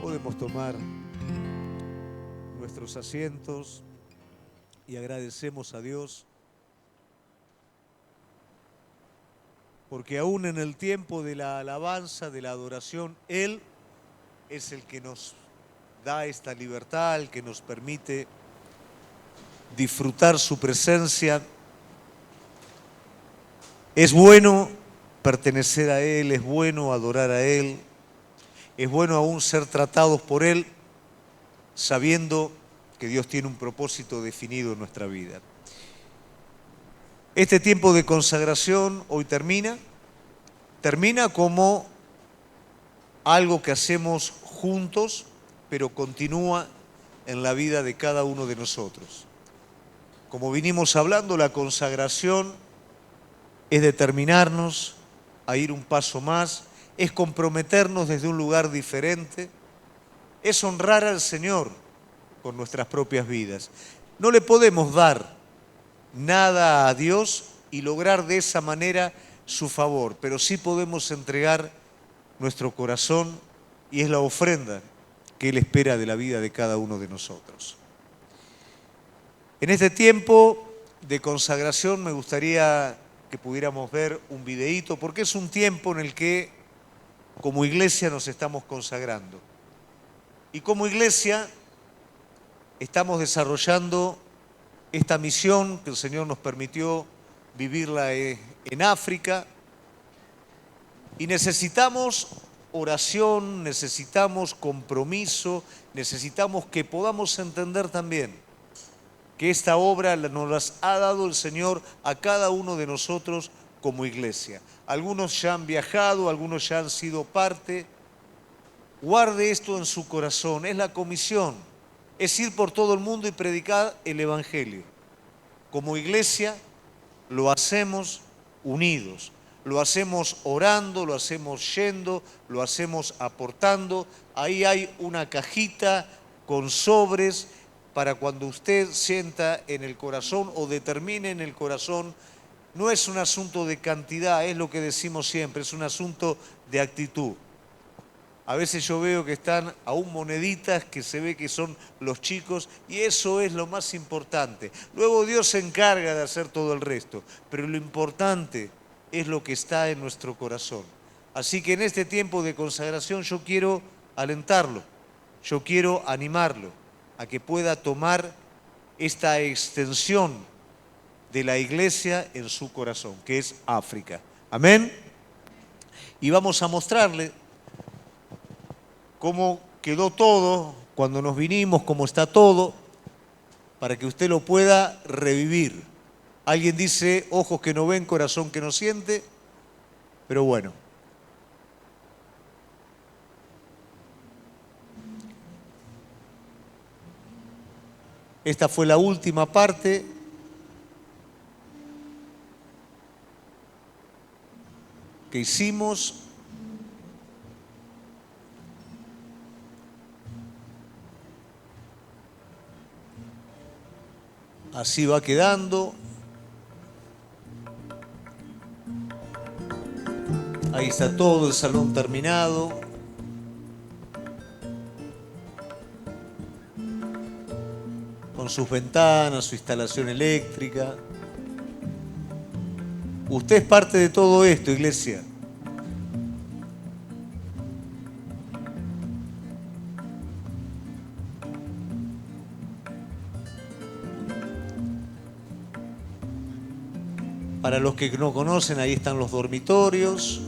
Podemos tomar nuestros asientos y agradecemos a Dios porque aún en el tiempo de la alabanza, de la adoración, Él es el que nos da esta libertad, el que nos permite disfrutar su presencia. Es bueno pertenecer a Él, es bueno adorar a Él, es bueno aún ser tratados por Él, sabiendo que Dios tiene un propósito definido en nuestra vida. Este tiempo de consagración hoy termina como algo que hacemos juntos, pero continúa en la vida de cada uno de nosotros. Como vinimos hablando, la consagración es determinarnos a ir un paso más, es comprometernos desde un lugar diferente, es honrar al Señor con nuestras propias vidas. No le podemos dar nada a Dios y lograr de esa manera su favor, pero sí podemos entregar nuestro corazón y es la ofrenda que Él espera de la vida de cada uno de nosotros. En este tiempo de consagración me gustaría que pudiéramos ver un videíto, porque es un tiempo en el que como iglesia nos estamos consagrando. Y como iglesia estamos desarrollando esta misión que el Señor nos permitió vivirla en África. Y necesitamos oración, necesitamos compromiso, necesitamos que podamos entender también que esta obra nos las ha dado el Señor a cada uno de nosotros como iglesia. Algunos ya han viajado, algunos ya han sido parte. Guarde esto en su corazón, es la comisión, es ir por todo el mundo y predicar el Evangelio. Como iglesia lo hacemos unidos, lo hacemos orando, lo hacemos yendo, lo hacemos aportando. Ahí hay una cajita con sobres para cuando usted sienta en el corazón o determine en el corazón. No es un asunto de cantidad, es lo que decimos siempre, es un asunto de actitud. A veces yo veo que están aún moneditas que se ve que son los chicos y eso es lo más importante. Luego Dios se encarga de hacer todo el resto, pero lo importante es lo que está en nuestro corazón. Así que en este tiempo de consagración yo quiero alentarlo, yo quiero animarlo a que pueda tomar esta extensión de la iglesia en su corazón, que es África. Amén. Y vamos a mostrarle cómo quedó todo cuando nos vinimos, cómo está todo, para que usted lo pueda revivir. Alguien dice, ojos que no ven, corazón que no siente, pero bueno. Esta fue la última parte. Que hicimos. Así va quedando. Ahí está todo el salón terminado. Con sus ventanas, su instalación eléctrica. Usted es parte de todo esto, iglesia. Para los que no conocen, ahí están los dormitorios.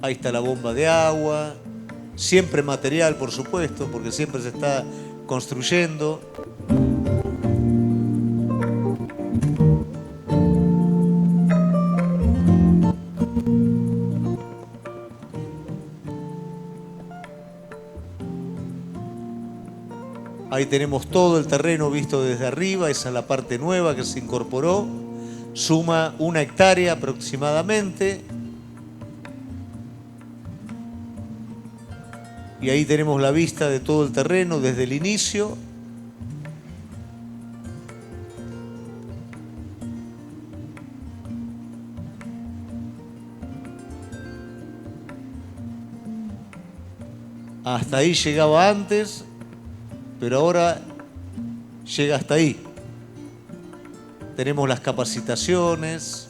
Ahí está la bomba de agua. Siempre material, por supuesto, porque siempre se está construyendo. Ahí tenemos todo el terreno visto desde arriba. Esa es la parte nueva que se incorporó. Suma 1 hectárea aproximadamente. Y ahí tenemos la vista de todo el terreno desde el inicio. hasta ahí llegaba antes, pero ahora llega hasta ahí. Tenemos las capacitaciones,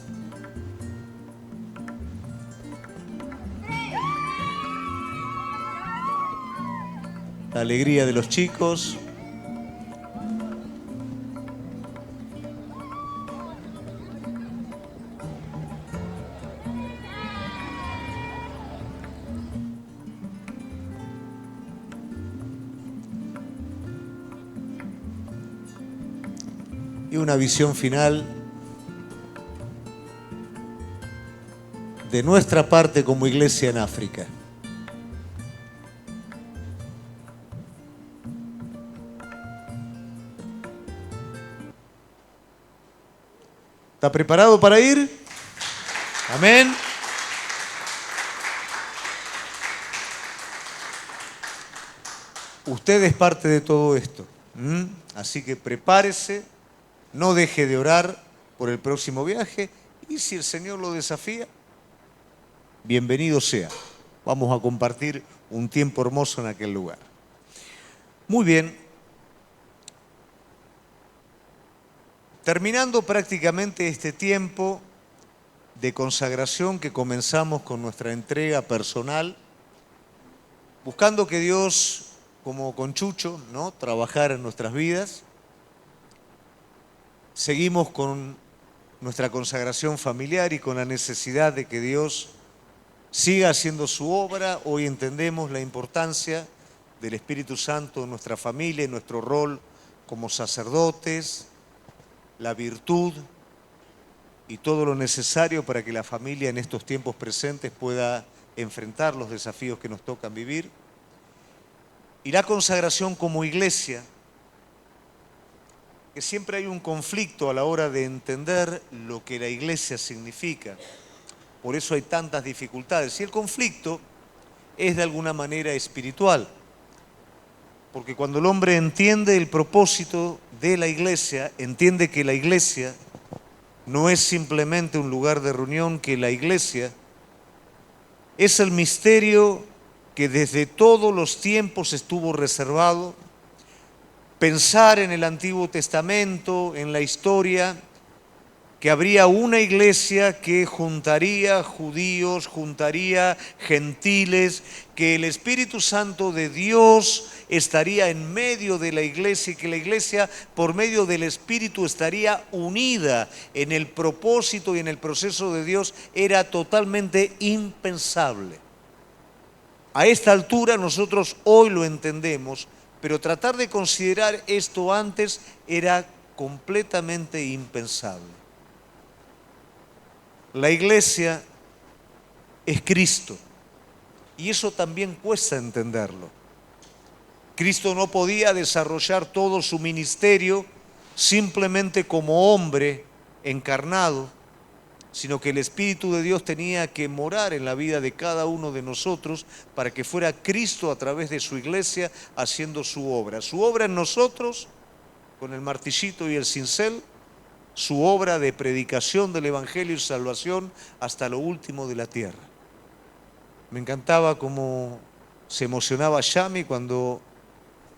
la alegría de los chicos. Y una visión final de nuestra parte como iglesia en África. ¿Está preparado para ir? Amén. Usted es parte de todo esto. Así que prepárese, no deje de orar por el próximo viaje y si el Señor lo desafía, bienvenido sea. Vamos a compartir un tiempo hermoso en aquel lugar. Muy bien. Terminando prácticamente este tiempo de consagración que comenzamos con nuestra entrega personal, buscando que Dios, como con Chucho, ¿no?, trabajara en nuestras vidas, seguimos con nuestra consagración familiar y con la necesidad de que Dios siga haciendo su obra. Hoy entendemos la importancia del Espíritu Santo en nuestra familia, en nuestro rol como sacerdotes, la virtud y todo lo necesario para que la familia en estos tiempos presentes pueda enfrentar los desafíos que nos tocan vivir. Y la consagración como iglesia, que siempre hay un conflicto a la hora de entender lo que la iglesia significa. Por eso hay tantas dificultades. Y el conflicto es de alguna manera espiritual. Porque cuando el hombre entiende el propósito de la iglesia, entiende que la iglesia no es simplemente un lugar de reunión, que la iglesia es el misterio que desde todos los tiempos estuvo reservado. Pensar en el Antiguo Testamento, en la historia, que habría una iglesia que juntaría judíos, juntaría gentiles, que el Espíritu Santo de Dios estaría en medio de la iglesia y que la iglesia por medio del Espíritu estaría unida en el propósito y en el proceso de Dios, era totalmente impensable. A esta altura nosotros hoy lo entendemos, pero tratar de considerar esto antes era completamente impensable. La iglesia es Cristo y eso también cuesta entenderlo. Cristo no podía desarrollar todo su ministerio simplemente como hombre encarnado, sino que el Espíritu de Dios tenía que morar en la vida de cada uno de nosotros para que fuera Cristo a través de su iglesia haciendo su obra. Su obra en nosotros, con el martillito y el cincel, su obra de predicación del Evangelio y salvación hasta lo último de la tierra. Me encantaba cómo se emocionaba Yami cuando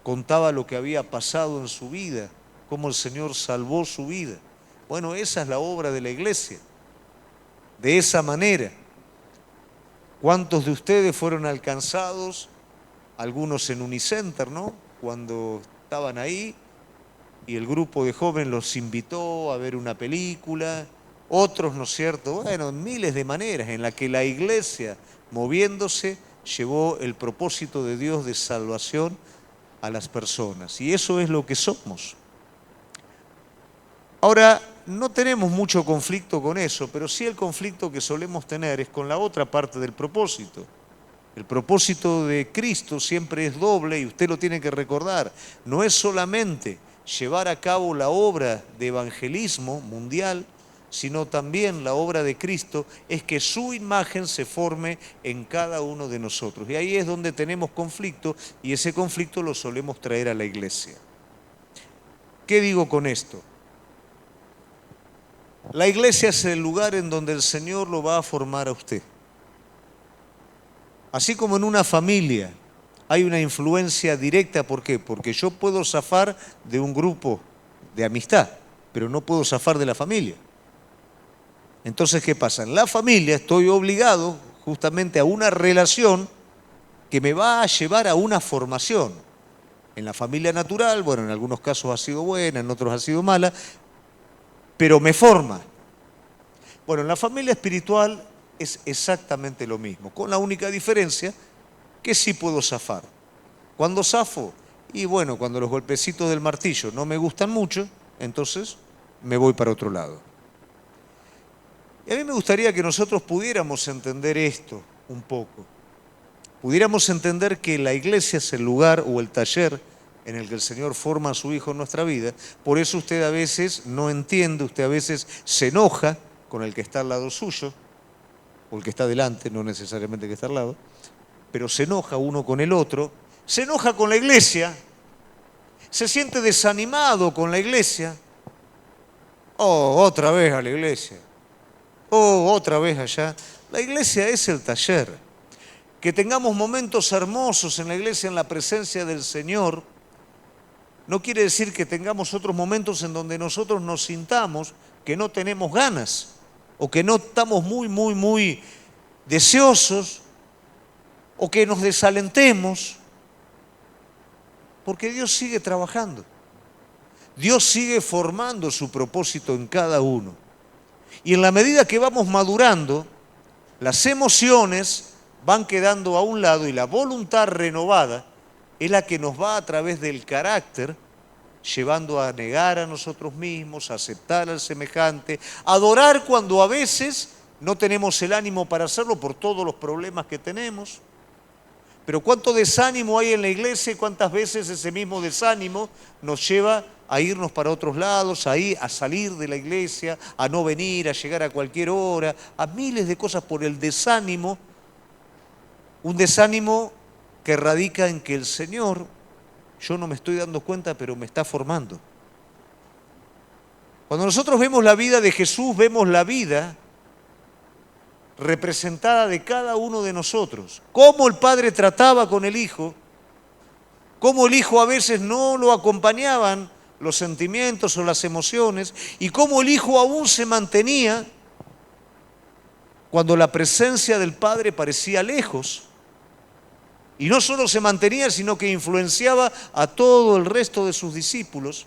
contaba lo que había pasado en su vida, cómo el Señor salvó su vida. Bueno, esa es la obra de la iglesia. De esa manera, ¿cuántos de ustedes fueron alcanzados? Algunos en Unicenter, ¿no?, cuando estaban ahí y el grupo de jóvenes los invitó a ver una película. Otros, ¿no es cierto?, bueno, miles de maneras en las que la iglesia, moviéndose, llevó el propósito de Dios de salvación a las personas. Y eso es lo que somos. Ahora, no tenemos mucho conflicto con eso, pero sí el conflicto que solemos tener es con la otra parte del propósito. El propósito de Cristo siempre es doble y usted lo tiene que recordar. No es solamente llevar a cabo la obra de evangelismo mundial, sino también la obra de Cristo es que su imagen se forme en cada uno de nosotros. Y ahí es donde tenemos conflicto y ese conflicto lo solemos traer a la iglesia. ¿Qué digo con esto? La iglesia es el lugar en donde el Señor lo va a formar a usted. Así como en una familia, hay una influencia directa. ¿Por qué? Porque yo puedo zafar de un grupo de amistad, pero no puedo zafar de la familia. Entonces, ¿qué pasa? En la familia estoy obligado justamente a una relación que me va a llevar a una formación. En la familia natural, bueno, en algunos casos ha sido buena, en otros ha sido mala, pero me forma. Bueno, en la familia espiritual es exactamente lo mismo, con la única diferencia que sí puedo zafar. ¿Cuándo zafo? Y bueno, cuando los golpecitos del martillo no me gustan mucho, entonces me voy para otro lado. Y a mí me gustaría que nosotros pudiéramos entender esto un poco. Pudiéramos entender que la iglesia es el lugar o el taller en el que el Señor forma a su Hijo en nuestra vida. Por eso usted a veces no entiende, usted a veces se enoja con el que está al lado suyo, o el que está delante, no necesariamente el que está al lado, pero se enoja uno con el otro, se enoja con la iglesia, se siente desanimado con la iglesia. Oh, otra vez a la iglesia. Oh, otra vez allá. La iglesia es el taller. Que tengamos momentos hermosos en la iglesia, en la presencia del Señor, no quiere decir que tengamos otros momentos en donde nosotros nos sintamos que no tenemos ganas o que no estamos muy deseosos o que nos desalentemos, porque Dios sigue trabajando. Dios sigue formando su propósito en cada uno. Y en la medida que vamos madurando, las emociones van quedando a un lado y la voluntad renovada es la que nos va a través del carácter llevando a negar a nosotros mismos, a aceptar al semejante, a adorar cuando a veces no tenemos el ánimo para hacerlo por todos los problemas que tenemos. Pero cuánto desánimo hay en la iglesia y cuántas veces ese mismo desánimo nos lleva a irnos para otros lados, a salir de la iglesia, a no venir, a llegar a cualquier hora, a miles de cosas por el desánimo. Un desánimo que radica en que el Señor, yo no me estoy dando cuenta, pero me está formando. Cuando nosotros vemos la vida de Jesús, vemos la vida representada de cada uno de nosotros. Cómo el Padre trataba con el Hijo, cómo el Hijo a veces no lo acompañaban los sentimientos o las emociones, y cómo el Hijo aún se mantenía cuando la presencia del Padre parecía lejos. Y no solo se mantenía, sino que influenciaba a todo el resto de sus discípulos,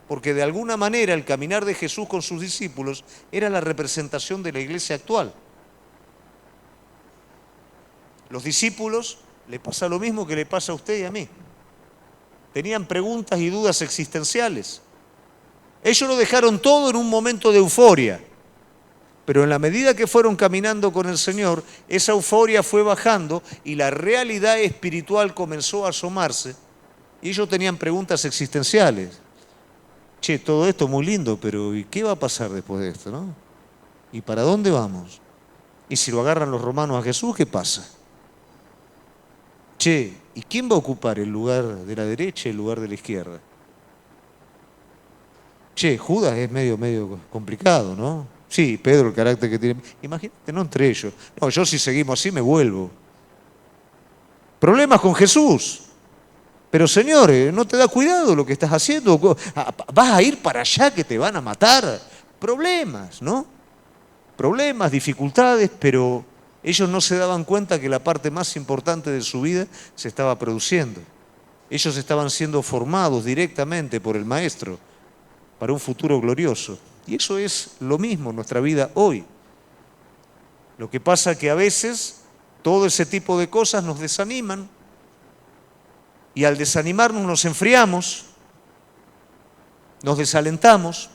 porque de alguna manera el caminar de Jesús con sus discípulos era la representación de la iglesia actual. Los discípulos le pasa lo mismo que le pasa a usted y a mí. Tenían preguntas y dudas existenciales. Ellos lo dejaron todo en un momento de euforia, pero en la medida que fueron caminando con el Señor, esa euforia fue bajando y la realidad espiritual comenzó a asomarse y ellos tenían preguntas existenciales. Che, todo esto es muy lindo, pero ¿y qué va a pasar después de esto, no? ¿Y para dónde vamos? ¿Y si lo agarran los romanos a Jesús, qué pasa? Che, ¿y quién va a ocupar el lugar de la derecha y el lugar de la izquierda? Che, Judas es medio complicado, ¿no? Sí, Pedro, el carácter que tiene. Imagínate, no entre ellos. No, yo si seguimos así me vuelvo. Problemas con Jesús. Pero señores, ¿no te da cuidado lo que estás haciendo? ¿Vas a ir para allá que te van a matar? Problemas, ¿no? Problemas, dificultades, pero ellos no se daban cuenta que la parte más importante de su vida se estaba produciendo. Ellos estaban siendo formados directamente por el Maestro para un futuro glorioso. Y eso es lo mismo en nuestra vida hoy. Lo que pasa es que a veces todo ese tipo de cosas nos desaniman y al desanimarnos nos enfriamos, nos desalentamos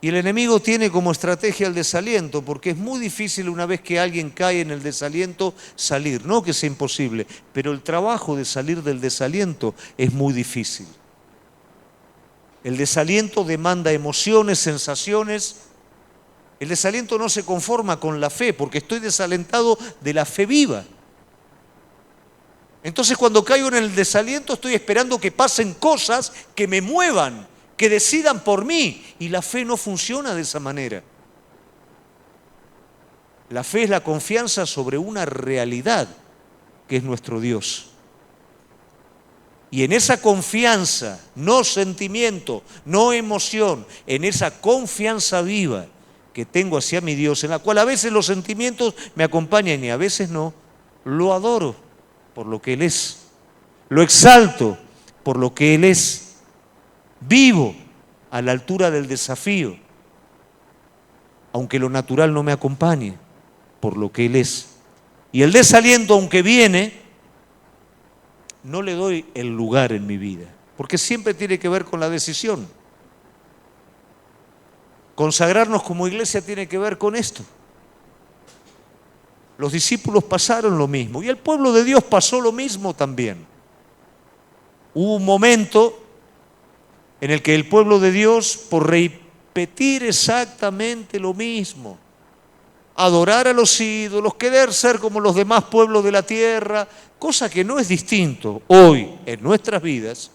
y el enemigo tiene como estrategia el desaliento, porque es muy difícil una vez que alguien cae en el desaliento salir. No que sea imposible, pero el trabajo de salir del desaliento es muy difícil. El desaliento demanda emociones, sensaciones. El desaliento no se conforma con la fe, porque estoy desalentado de la fe viva. Entonces cuando caigo en el desaliento estoy esperando que pasen cosas que me muevan, que decidan por mí. Y la fe no funciona de esa manera. La fe es la confianza sobre una realidad que es nuestro Dios. Y en esa confianza, no sentimiento, no emoción, en esa confianza viva que tengo hacia mi Dios, en la cual a veces los sentimientos me acompañan y a veces no, lo adoro por lo que Él es, lo exalto por lo que Él es, vivo a la altura del desafío, aunque lo natural no me acompañe, por lo que Él es. Y el desaliento, aunque viene, no le doy el lugar en mi vida, porque siempre tiene que ver con la decisión. Consagrarnos como iglesia tiene que ver con esto. Los discípulos pasaron lo mismo y el pueblo de Dios pasó lo mismo también. Hubo un momento en el que el pueblo de Dios, por repetir exactamente lo mismo, adorar a los ídolos, querer ser como los demás pueblos de la tierra, cosa que no es distinto hoy en nuestras vidas,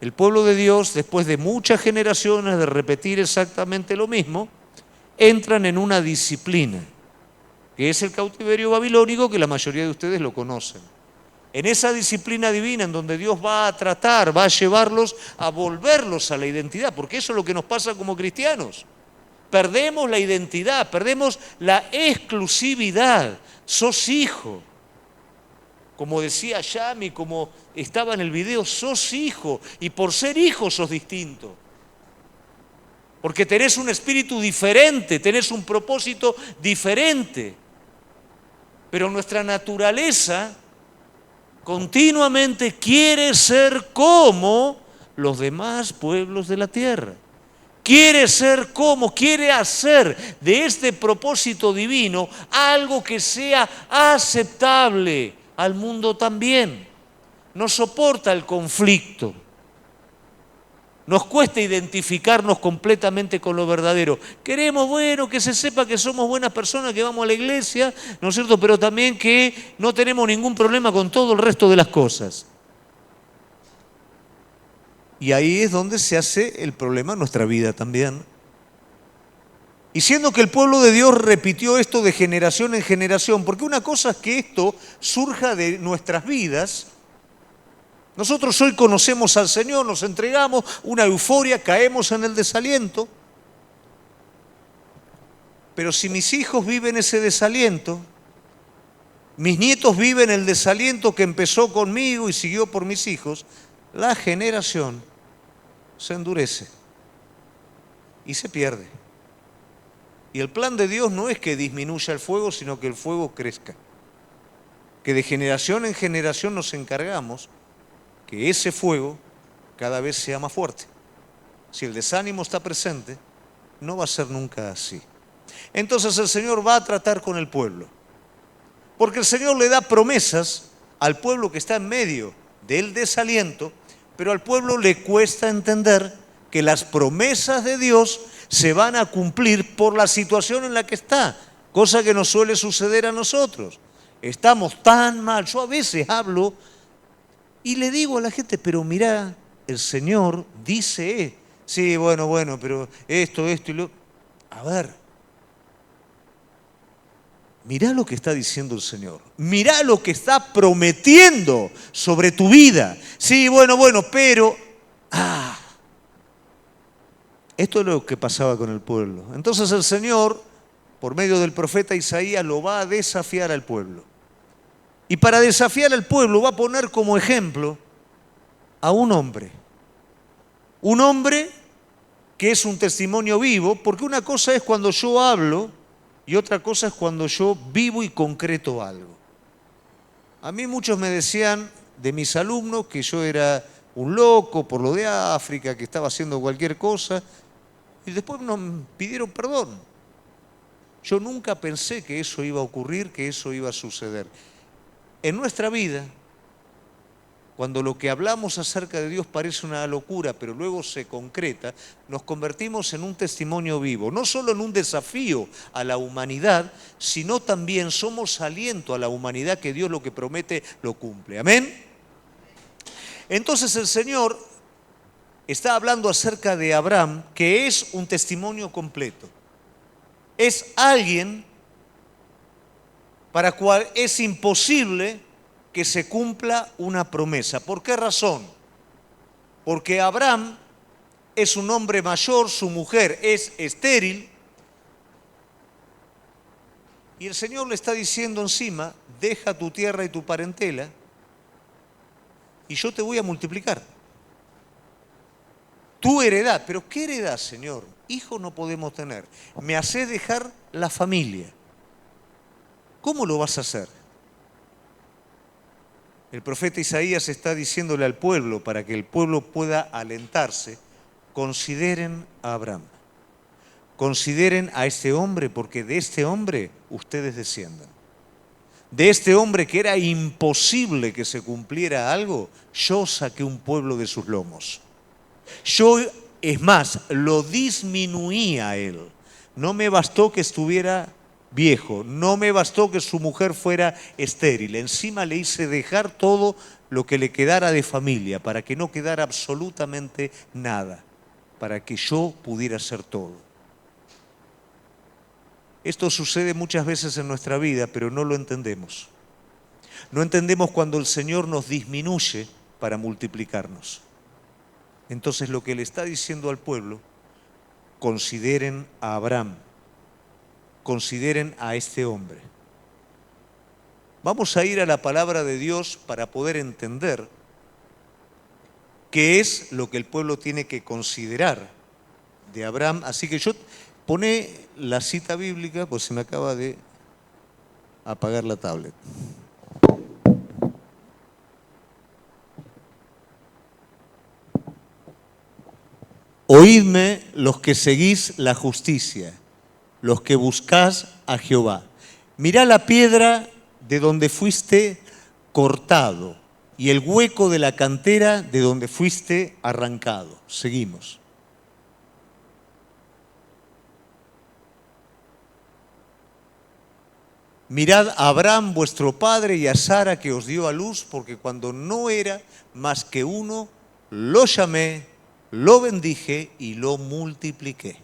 el pueblo de Dios, después de muchas generaciones de repetir exactamente lo mismo, entran en una disciplina, que es el cautiverio babilónico, que la mayoría de ustedes lo conocen. En esa disciplina divina en donde Dios va a tratar, va a llevarlos a volverlos a la identidad, porque eso es lo que nos pasa como cristianos. Perdemos la identidad, perdemos la exclusividad. Sos hijo. Como decía Yami, como estaba en el video, sos hijo. Y por ser hijo sos distinto. Porque tenés un espíritu diferente, tenés un propósito diferente. Pero nuestra naturaleza continuamente quiere ser como los demás pueblos de la tierra. Quiere ser como, quiere hacer de este propósito divino algo que sea aceptable al mundo también. No soporta el conflicto. Nos cuesta identificarnos completamente con lo verdadero. Queremos, bueno, que se sepa que somos buenas personas, que vamos a la iglesia, ¿no es cierto? Pero también que no tenemos ningún problema con todo el resto de las cosas. Y ahí es donde se hace el problema en nuestra vida también. Y siendo que el pueblo de Dios repitió esto de generación en generación, porque una cosa es que esto surja de nuestras vidas. Nosotros hoy conocemos al Señor, nos entregamos, una euforia, caemos en el desaliento. Pero si mis hijos viven ese desaliento, mis nietos viven el desaliento que empezó conmigo y siguió por mis hijos, la generación se endurece y se pierde. Y el plan de Dios no es que disminuya el fuego, sino que el fuego crezca. Que de generación en generación nos encargamos que ese fuego cada vez sea más fuerte. Si el desánimo está presente, no va a ser nunca así. Entonces el Señor va a tratar con el pueblo. Porque el Señor le da promesas al pueblo que está en medio del desaliento, pero al pueblo le cuesta entender que las promesas de Dios se van a cumplir por la situación en la que está, cosa que nos suele suceder a nosotros. Estamos tan mal. Yo a veces hablo y le digo a la gente, pero mirá, el Señor dice, sí, bueno, pero esto y lo... A ver, mirá lo que está diciendo el Señor. Mirá lo que está prometiendo sobre tu vida. Sí, bueno, pero... Esto es lo que pasaba con el pueblo. Entonces el Señor, por medio del profeta Isaías, lo va a desafiar al pueblo. Y para desafiar al pueblo va a poner como ejemplo a un hombre. Un hombre que es un testimonio vivo, porque una cosa es cuando yo hablo y otra cosa es cuando yo vivo y concreto algo. A mí muchos me decían de mis alumnos que yo era un loco por lo de África, que estaba haciendo cualquier cosa, y después nos pidieron perdón. Yo nunca pensé que eso iba a ocurrir, que eso iba a suceder. En nuestra vida, cuando lo que hablamos acerca de Dios parece una locura, pero luego se concreta, nos convertimos en un testimonio vivo, no solo en un desafío a la humanidad, sino también somos aliento a la humanidad, que Dios lo que promete lo cumple. ¿Amén? Entonces el Señor está hablando acerca de Abraham, que es un testimonio completo. Es alguien para cual es imposible que se cumpla una promesa. ¿Por qué razón? Porque Abraham es un hombre mayor, su mujer es estéril, y el Señor le está diciendo encima, deja tu tierra y tu parentela, y yo te voy a multiplicar. Tu heredad, pero ¿qué heredad, Señor? Hijo no podemos tener. Me hacés dejar la familia. ¿Cómo lo vas a hacer? El profeta Isaías está diciéndole al pueblo, para que el pueblo pueda alentarse, consideren a Abraham. Consideren a este hombre, porque de este hombre ustedes desciendan. De este hombre que era imposible que se cumpliera algo, yo saqué un pueblo de sus lomos. Yo, es más, lo disminuí a él. No me bastó que estuviera viejo, no me bastó que su mujer fuera estéril. Encima le hice dejar todo lo que le quedara de familia, para que no quedara absolutamente nada, para que yo pudiera hacer todo. Esto sucede muchas veces en nuestra vida, pero no lo entendemos. No entendemos cuando el Señor nos disminuye para multiplicarnos. Entonces lo que le está diciendo al pueblo, consideren a Abraham, consideren a este hombre. Vamos a ir a la palabra de Dios para poder entender qué es lo que el pueblo tiene que considerar de Abraham. Así que yo pone la cita bíblica, pues se me acaba de apagar la tablet. Oídme los que seguís la justicia, los que buscás a Jehová. Mirá la piedra de donde fuiste cortado y el hueco de la cantera de donde fuiste arrancado. Seguimos. Mirad a Abraham vuestro padre y a Sara que os dio a luz, porque cuando no era más que uno, lo llamé, lo bendije y lo multipliqué.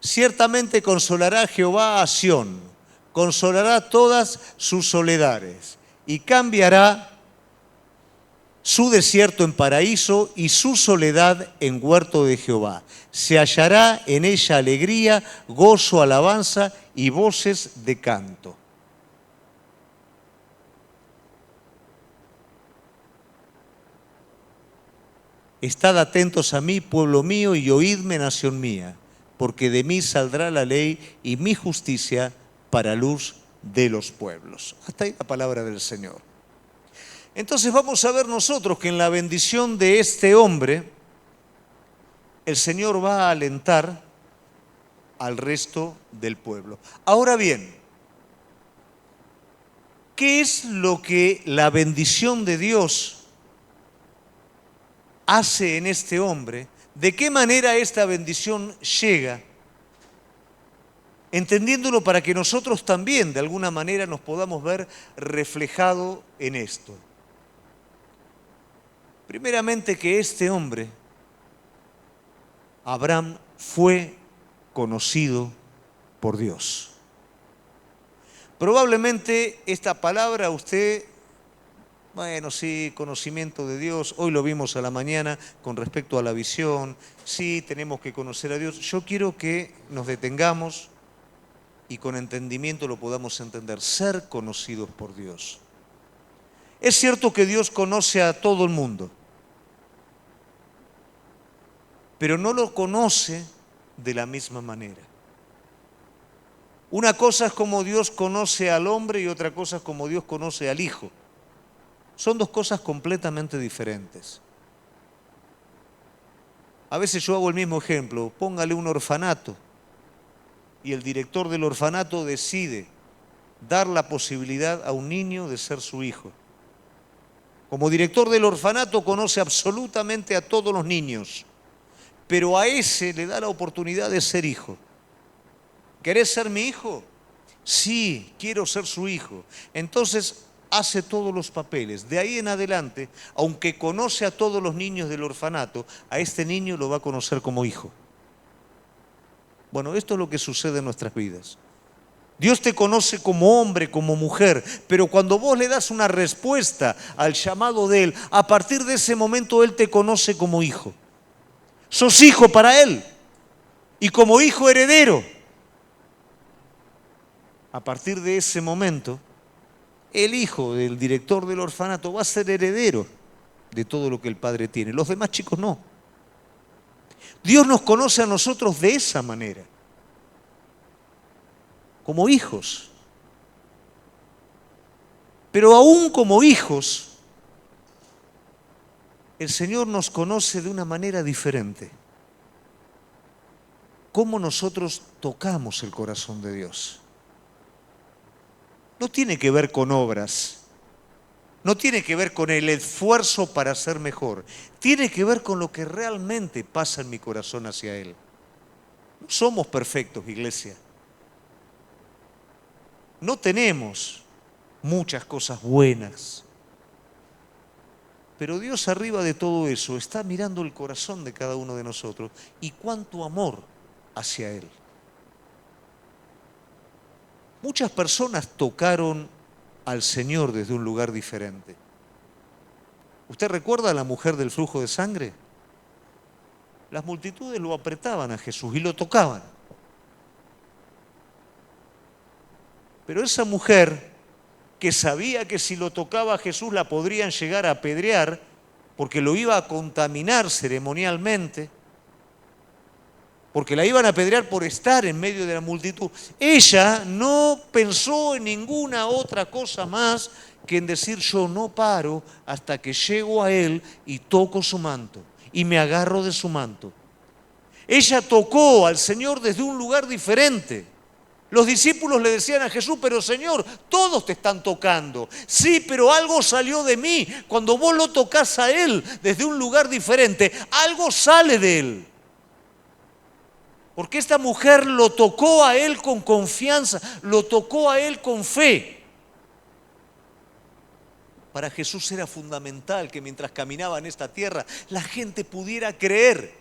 Ciertamente consolará Jehová a Sión, consolará todas sus soledades y cambiará su desierto en paraíso y su soledad en huerto de Jehová. Se hallará en ella alegría, gozo, alabanza y voces de canto. Estad atentos a mí, pueblo mío, y oídme, nación mía, porque de mí saldrá la ley y mi justicia para luz de los pueblos. Hasta ahí la palabra del Señor. Entonces vamos a ver nosotros que en la bendición de este hombre, el Señor va a alentar al resto del pueblo. Ahora bien, ¿qué es lo que la bendición de Dios hace en este hombre? ¿De qué manera esta bendición llega? Entendiéndolo para que nosotros también de alguna manera nos podamos ver reflejado en esto. Primeramente que este hombre, Abraham, fue conocido por Dios. Probablemente esta palabra usted, bueno, sí, conocimiento de Dios, hoy lo vimos a la mañana con respecto a la visión, sí, tenemos que conocer a Dios. Yo quiero que nos detengamos y con entendimiento lo podamos entender, ser conocidos por Dios. Es cierto que Dios conoce a todo el mundo, pero no lo conoce de la misma manera. Una cosa es como Dios conoce al hombre y otra cosa es como Dios conoce al hijo. Son dos cosas completamente diferentes. A veces yo hago el mismo ejemplo, póngale un orfanato y el director del orfanato decide dar la posibilidad a un niño de ser su hijo. Como director del orfanato conoce absolutamente a todos los niños, pero a ese le da la oportunidad de ser hijo. ¿Querés ser mi hijo? Sí, quiero ser su hijo. Entonces hace todos los papeles. De ahí en adelante, aunque conoce a todos los niños del orfanato, a este niño lo va a conocer como hijo. Bueno, esto es lo que sucede en nuestras vidas. Dios te conoce como hombre, como mujer, pero cuando vos le das una respuesta al llamado de Él, a partir de ese momento Él te conoce como hijo. Sos hijo para Él y como hijo heredero. A partir de ese momento, el hijo del director del orfanato va a ser heredero de todo lo que el padre tiene. Los demás chicos no. Dios nos conoce a nosotros de esa manera, como hijos. Pero aún como hijos, el Señor nos conoce de una manera diferente. ¿Cómo nosotros tocamos el corazón de Dios? No tiene que ver con obras, no tiene que ver con el esfuerzo para ser mejor, tiene que ver con lo que realmente pasa en mi corazón hacia Él. No somos perfectos, iglesia. No tenemos muchas cosas buenas. Pero Dios arriba de todo eso está mirando el corazón de cada uno de nosotros y cuánto amor hacia Él. Muchas personas tocaron al Señor desde un lugar diferente. ¿Usted recuerda a la mujer del flujo de sangre? Las multitudes lo apretaban a Jesús y lo tocaban. Pero esa mujer, que sabía que si lo tocaba a Jesús la podrían llegar a apedrear, porque lo iba a contaminar ceremonialmente, porque la iban a apedrear por estar en medio de la multitud, ella no pensó en ninguna otra cosa más que en decir: yo no paro hasta que llego a Él y toco su manto y me agarro de su manto. Ella tocó al Señor desde un lugar diferente. Los discípulos le decían a Jesús: pero Señor, todos te están tocando. Sí, pero algo salió de mí. Cuando vos lo tocás a Él desde un lugar diferente, algo sale de Él. Porque esta mujer lo tocó a Él con confianza, lo tocó a Él con fe. Para Jesús era fundamental que mientras caminaba en esta tierra, la gente pudiera creer.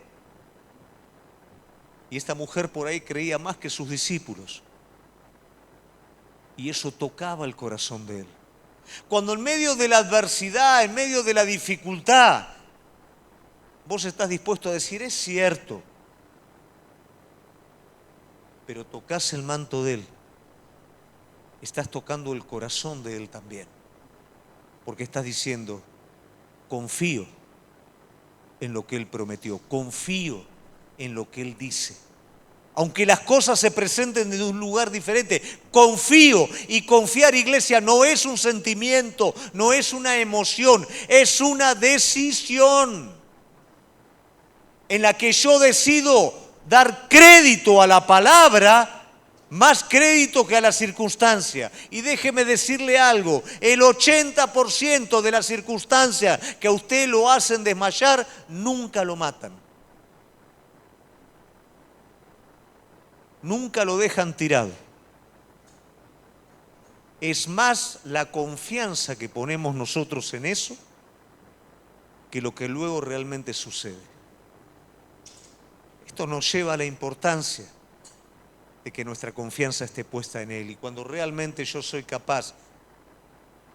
Y esta mujer por ahí creía más que sus discípulos. Y eso tocaba el corazón de Él. Cuando en medio de la adversidad, en medio de la dificultad, vos estás dispuesto a decir: es cierto, pero tocas el manto de Él, estás tocando el corazón de Él también. Porque estás diciendo: confío en lo que Él prometió, confío en lo que Él dice. Aunque las cosas se presenten desde un lugar diferente, confío. Y confiar, iglesia, no es un sentimiento, no es una emoción, es una decisión en la que yo decido dar crédito a la palabra, más crédito que a la circunstancia. Y déjeme decirle algo: el 80% de las circunstancias que a usted lo hacen desmayar, nunca lo matan. Nunca lo dejan tirado. Es más la confianza que ponemos nosotros en eso que lo que luego realmente sucede. Esto nos lleva a la importancia de que nuestra confianza esté puesta en Él. Y cuando realmente yo soy capaz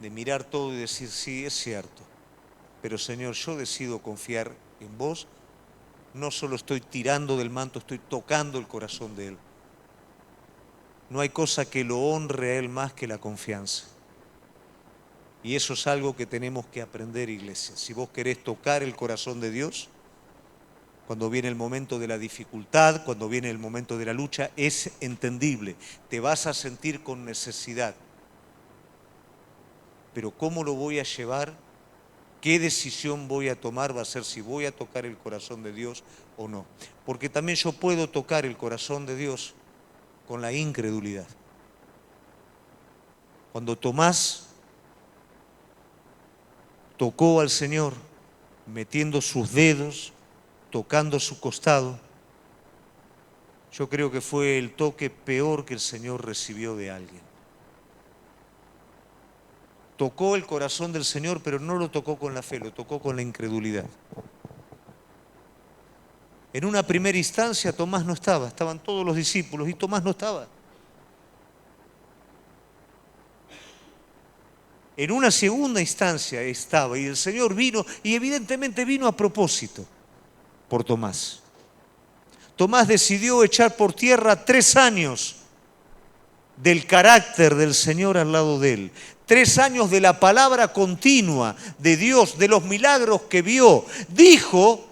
de mirar todo y decir: sí, es cierto, pero Señor, yo decido confiar en vos, no solo estoy tirando del manto, estoy tocando el corazón de Él. No hay cosa que lo honre a Él más que la confianza. Y eso es algo que tenemos que aprender, iglesia. Si vos querés tocar el corazón de Dios, cuando viene el momento de la dificultad, cuando viene el momento de la lucha, es entendible. Te vas a sentir con necesidad. Pero ¿cómo lo voy a llevar? ¿Qué decisión voy a tomar? Va a ser si voy a tocar el corazón de Dios o no. Porque también yo puedo tocar el corazón de Dios con la incredulidad. Cuando Tomás tocó al Señor, metiendo sus dedos, tocando su costado, yo creo que fue el toque peor que el Señor recibió de alguien. Tocó el corazón del Señor, pero no lo tocó con la fe, lo tocó con la incredulidad. En una primera instancia Tomás no estaba, estaban todos los discípulos y Tomás no estaba. En una segunda instancia estaba y el Señor vino y evidentemente vino a propósito por Tomás. Tomás decidió echar por tierra 3 años del carácter del Señor al lado de él. 3 años de la palabra continua de Dios, de los milagros que vio. Dijo,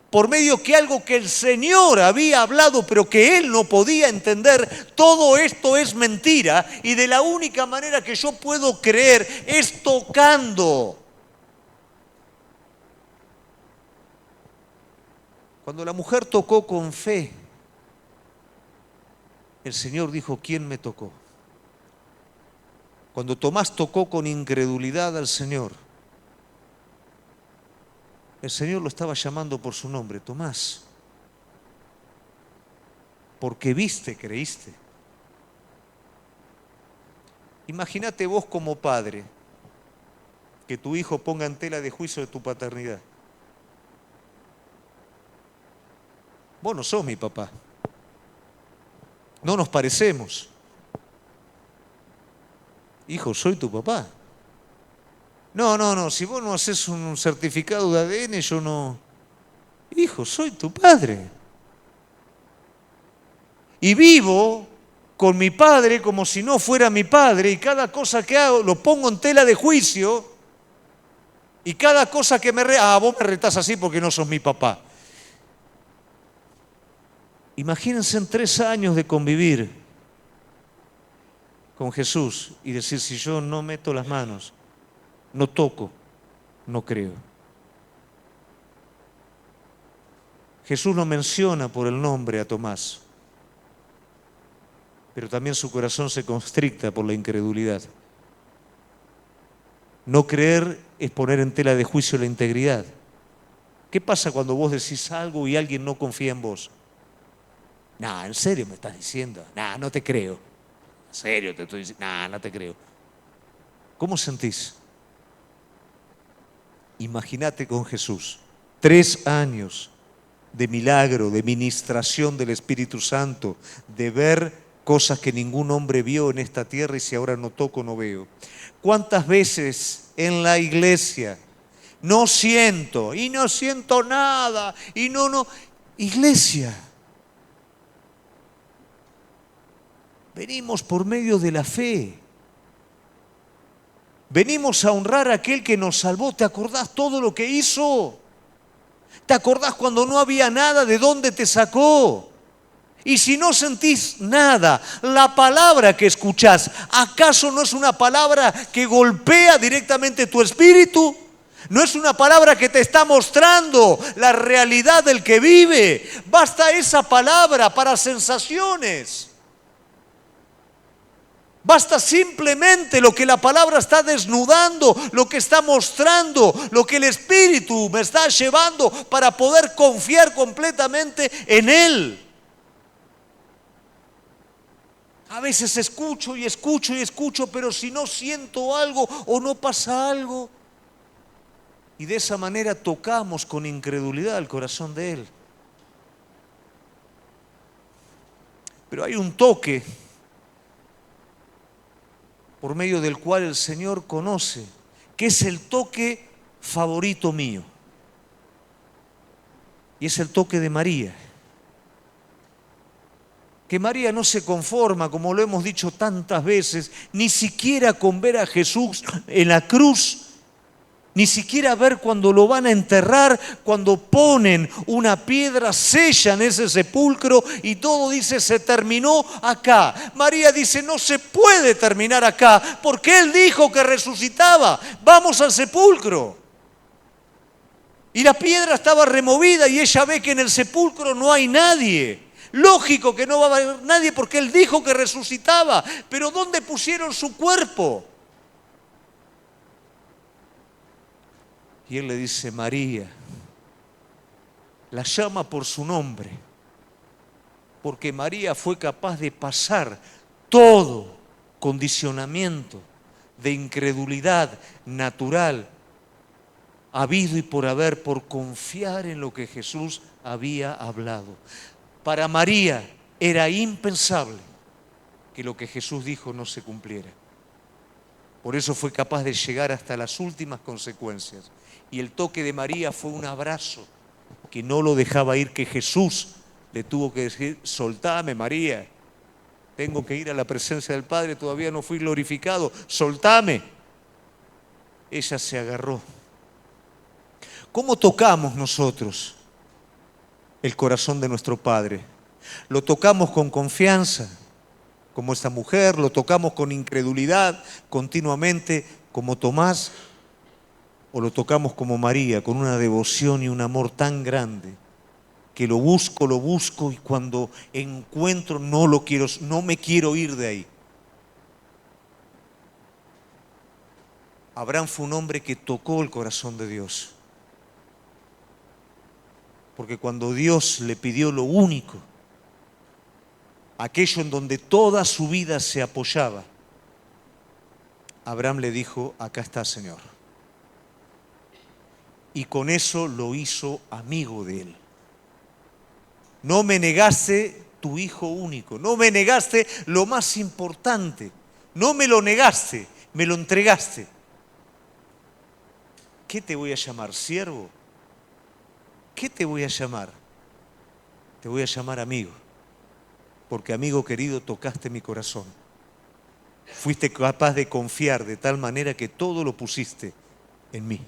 por medio que algo que el Señor había hablado, pero que él no podía entender, todo esto es mentira y de la única manera que yo puedo creer es tocando. Cuando la mujer tocó con fe, el Señor dijo, ¿quién me tocó? Cuando Tomás tocó con incredulidad al Señor, el Señor lo estaba llamando por su nombre, Tomás, porque viste, creíste. Imagínate vos como padre, que tu hijo ponga en tela de juicio de tu paternidad. Vos no sos mi papá, no nos parecemos. Hijo, soy tu papá. No, si vos no haces un certificado de ADN, yo no. Hijo, soy tu padre. Y vivo con mi padre como si no fuera mi padre, y cada cosa que hago lo pongo en tela de juicio, y cada cosa que vos me retás así porque no sos mi papá. Imagínense en 3 años de convivir con Jesús y decir, si yo no meto las manos, no toco, no creo. Jesús no menciona por el nombre a Tomás, pero también su corazón se constricta por la incredulidad. No creer es poner en tela de juicio la integridad. ¿Qué pasa cuando vos decís algo y alguien no confía en vos? No, ¿en serio me estás diciendo? No, no te creo. ¿En serio te estoy diciendo? No, no te creo. ¿Cómo sentís? Imagínate con Jesús, 3 años de milagro, de ministración del Espíritu Santo, de ver cosas que ningún hombre vio en esta tierra y si ahora no toco, no veo. ¿Cuántas veces en la iglesia no siento y no siento nada y no? Iglesia, venimos por medio de la fe. Venimos a honrar a aquel que nos salvó. ¿Te acordás todo lo que hizo? ¿Te acordás cuando no había nada de dónde te sacó? Y si no sentís nada, la palabra que escuchás, ¿acaso no es una palabra que golpea directamente tu espíritu? ¿No es una palabra que te está mostrando la realidad del que vive? Basta esa palabra para sensaciones. Basta simplemente lo que la palabra está desnudando, lo que está mostrando, lo que el Espíritu me está llevando para poder confiar completamente en Él. A veces escucho y escucho y escucho, pero si no siento algo o no pasa algo. Y de esa manera tocamos con incredulidad el corazón de Él. Pero hay un toque por medio del cual el Señor conoce, que es el toque favorito mío. Y es el toque de María. Que María no se conforma, como lo hemos dicho tantas veces, ni siquiera con ver a Jesús en la cruz, ni siquiera ver cuando lo van a enterrar, cuando ponen una piedra, sellan ese sepulcro y todo dice se terminó acá. María dice no se puede terminar acá porque Él dijo que resucitaba. Vamos al sepulcro. Y la piedra estaba removida y ella ve que en el sepulcro no hay nadie. Lógico que no va a haber nadie porque Él dijo que resucitaba. Pero ¿dónde pusieron su cuerpo? Y Él le dice, María, la llama por su nombre, porque María fue capaz de pasar todo condicionamiento de incredulidad natural, habido y por haber, por confiar en lo que Jesús había hablado. Para María era impensable que lo que Jesús dijo no se cumpliera. Por eso fue capaz de llegar hasta las últimas consecuencias. Y el toque de María fue un abrazo que no lo dejaba ir, que Jesús le tuvo que decir: soltame, María, tengo que ir a la presencia del Padre, todavía no fui glorificado, soltame. Ella se agarró. ¿Cómo tocamos nosotros el corazón de nuestro Padre? ¿Lo tocamos con confianza, como esta mujer? ¿Lo tocamos con incredulidad continuamente, como Tomás? ¿O lo tocamos como María, con una devoción y un amor tan grande que lo busco y cuando encuentro no me quiero ir de ahí? Abraham fue un hombre que tocó el corazón de Dios. Porque cuando Dios le pidió lo único, aquello en donde toda su vida se apoyaba, Abraham le dijo: acá está, Señor. Y con eso lo hizo amigo de él. No me negaste tu hijo único, no me negaste lo más importante, no me lo negaste, me lo entregaste. ¿Qué te voy a llamar? ¿Siervo? ¿Qué te voy a llamar? Te voy a llamar amigo, porque amigo querido, tocaste mi corazón. Fuiste capaz de confiar de tal manera que todo lo pusiste en mí.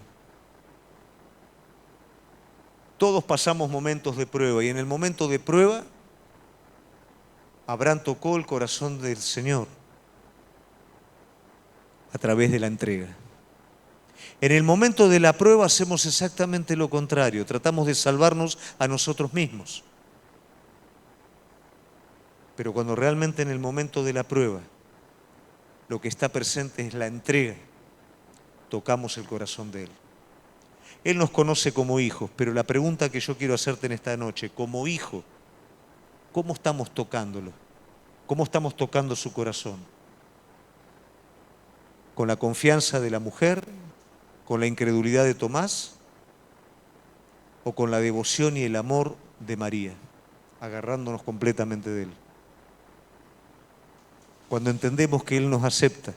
Todos pasamos momentos de prueba y en el momento de prueba Abraham tocó el corazón del Señor a través de la entrega. En el momento de la prueba hacemos exactamente lo contrario, tratamos de salvarnos a nosotros mismos. Pero cuando realmente en el momento de la prueba lo que está presente es la entrega, tocamos el corazón de Él. Él nos conoce como hijos, pero la pregunta que yo quiero hacerte en esta noche: como hijo, ¿cómo estamos tocándolo? ¿Cómo estamos tocando su corazón? ¿Con la confianza de la mujer? ¿Con la incredulidad de Tomás? ¿O con la devoción y el amor de María, agarrándonos completamente de Él? Cuando entendemos que Él nos acepta,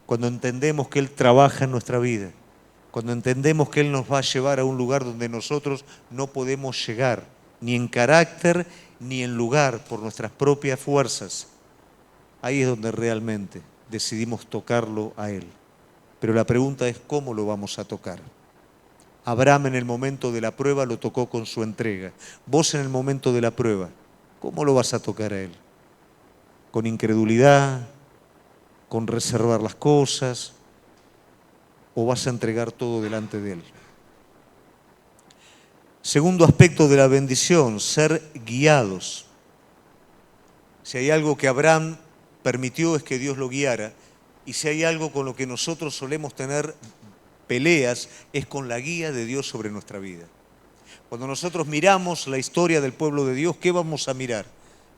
cuando entendemos que Él trabaja en nuestra vida, cuando entendemos que Él nos va a llevar a un lugar donde nosotros no podemos llegar, ni en carácter, ni en lugar, por nuestras propias fuerzas, ahí es donde realmente decidimos tocarlo a Él. Pero la pregunta es: ¿cómo lo vamos a tocar? Abraham en el momento de la prueba lo tocó con su entrega. Vos en el momento de la prueba, ¿cómo lo vas a tocar a Él? ¿Con incredulidad? ¿Con reservar las cosas? ¿O vas a entregar todo delante de Él? Segundo aspecto de la bendición: ser guiados. Si hay algo que Abraham permitió, es que Dios lo guiara. Y si hay algo con lo que nosotros solemos tener peleas, es con la guía de Dios sobre nuestra vida. Cuando nosotros miramos la historia del pueblo de Dios, ¿qué vamos a mirar?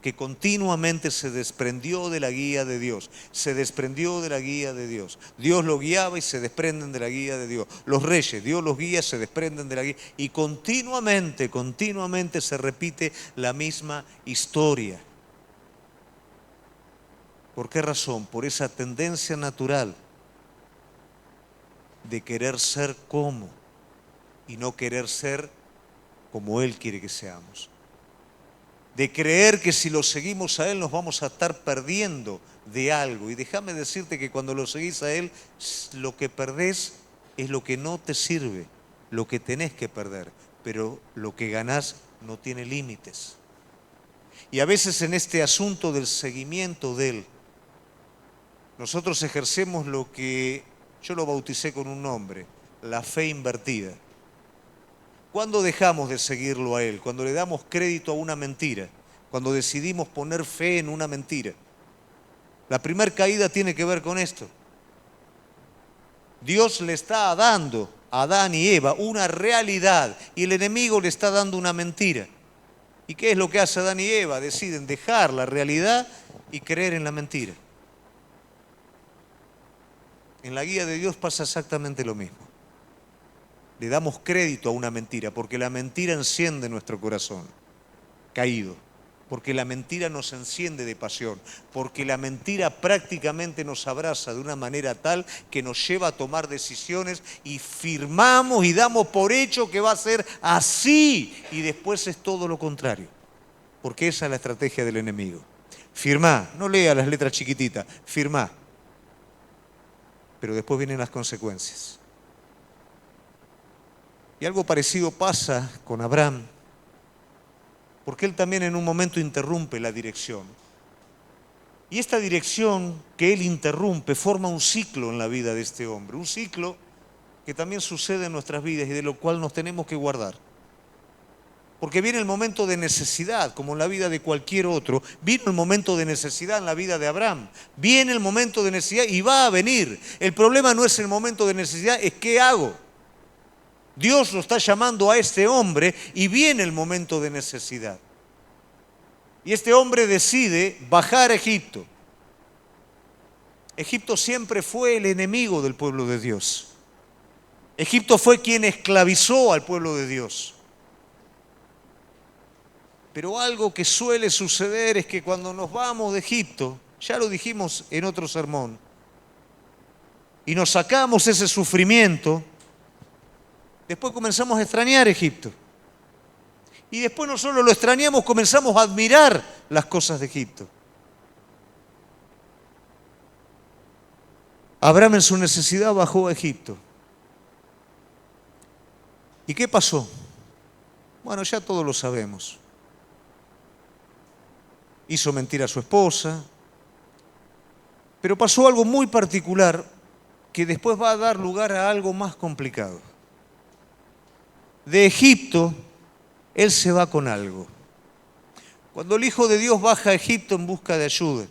Que continuamente se desprendió de la guía de Dios, se desprendió de la guía de Dios. Dios lo guiaba y se desprenden de la guía de Dios. Los reyes, Dios los guía, se desprenden de la guía. Y continuamente se repite la misma historia. ¿Por qué razón? Por esa tendencia natural de querer ser como y no querer ser como Él quiere que seamos. De creer que si lo seguimos a Él nos vamos a estar perdiendo de algo. Y déjame decirte que cuando lo seguís a Él, lo que perdés es lo que no te sirve, lo que tenés que perder. Pero lo que ganás no tiene límites. Y a veces en este asunto del seguimiento de Él, nosotros ejercemos lo que yo lo bauticé con un nombre: la fe invertida. ¿Cuándo dejamos de seguirlo a Él? Cuando le damos crédito a una mentira, cuando decidimos poner fe en una mentira. La primera caída tiene que ver con esto. Dios le está dando a Adán y Eva una realidad y el enemigo le está dando una mentira. ¿Y qué es lo que hace Adán y Eva? Deciden dejar la realidad y creer en la mentira. En la guía de Dios pasa exactamente lo mismo. Le damos crédito a una mentira, porque la mentira enciende nuestro corazón caído. porque la mentira nos enciende de pasión, porque la mentira prácticamente nos abraza de una manera tal que nos lleva a tomar decisiones y firmamos y damos por hecho que va a ser así y después es todo lo contrario, porque esa es la estrategia del enemigo. Firmá, no lea las letras chiquititas, firmá, pero después vienen las consecuencias. Y algo parecido pasa con Abraham, porque él también en un momento interrumpe la dirección. Y esta dirección que él interrumpe forma un ciclo en la vida de este hombre, un ciclo que también sucede en nuestras vidas y de lo cual nos tenemos que guardar. Porque viene el momento de necesidad, como en la vida de cualquier otro. Vino el momento de necesidad en la vida de Abraham. Viene el momento de necesidad y va a venir. El problema no es el momento de necesidad, es qué hago. Dios lo está llamando a este hombre y viene el momento de necesidad. Y este hombre decide bajar a Egipto. Egipto siempre fue el enemigo del pueblo de Dios. Egipto fue quien esclavizó al pueblo de Dios. Pero algo que suele suceder es que cuando nos vamos de Egipto, ya lo dijimos en otro sermón, y nos sacamos ese sufrimiento, después comenzamos a extrañar Egipto. Y después no solo lo extrañamos, comenzamos a admirar las cosas de Egipto. Abraham en su necesidad bajó a Egipto. ¿Y qué pasó? Bueno, ya todos lo sabemos. Hizo mentir a su esposa, pero pasó algo muy particular que después va a dar lugar a algo más complicado. De Egipto, él se va con algo. Cuando el Hijo de Dios baja a Egipto en busca de ayuda,